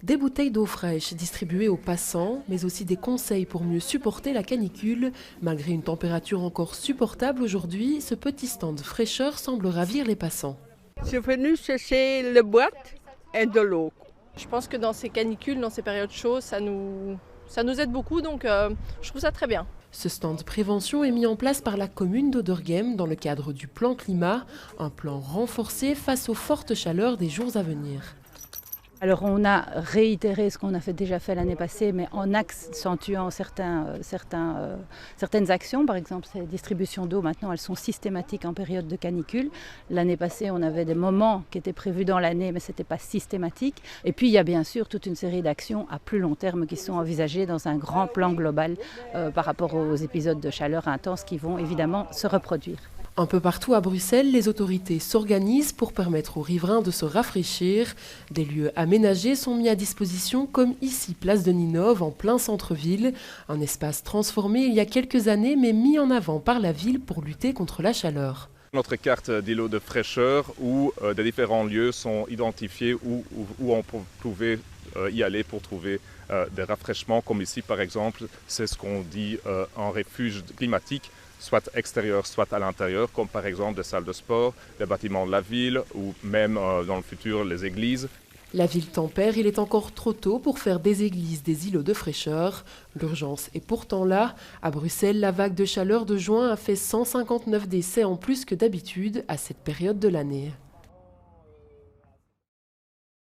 Des bouteilles d'eau fraîche distribuées aux passants, mais aussi des conseils pour mieux supporter la canicule. Malgré une température encore supportable aujourd'hui, ce petit stand fraîcheur semble ravir les passants. Je suis venue chercher le boîte et de l'eau. Je pense que dans ces canicules, dans ces périodes chaudes, ça nous aide beaucoup, donc je trouve ça très bien. Ce stand prévention est mis en place par la commune d'Oderghem dans le cadre du plan climat, un plan renforcé face aux fortes chaleurs des jours à venir. Alors on a réitéré ce qu'on a déjà fait l'année passée, mais en accentuant certaines actions. Par exemple, ces distributions d'eau, maintenant, elles sont systématiques en période de canicule. L'année passée, on avait des moments qui étaient prévus dans l'année, mais ce n'était pas systématique. Et puis, il y a bien sûr toute une série d'actions à plus long terme qui sont envisagées dans un grand plan global par rapport aux épisodes de chaleur intense qui vont évidemment se reproduire. Un peu partout à Bruxelles, les autorités s'organisent pour permettre aux riverains de se rafraîchir. Des lieux aménagés sont mis à disposition, comme ici, place de Ninove, en plein centre-ville. Un espace transformé il y a quelques années, mais mis en avant par la ville pour lutter contre la chaleur. Notre carte d'îlot de fraîcheur où des différents lieux sont identifiés où on pouvait y aller pour trouver des rafraîchements, comme ici par exemple, c'est ce qu'on dit un refuge climatique, soit extérieur, soit à l'intérieur, comme par exemple des salles de sport, des bâtiments de la ville ou même dans le futur les églises. La ville tempère, il est encore trop tôt pour faire des églises des îlots de fraîcheur. L'urgence est pourtant là. À Bruxelles, la vague de chaleur de juin a fait 159 décès en plus que d'habitude à cette période de l'année.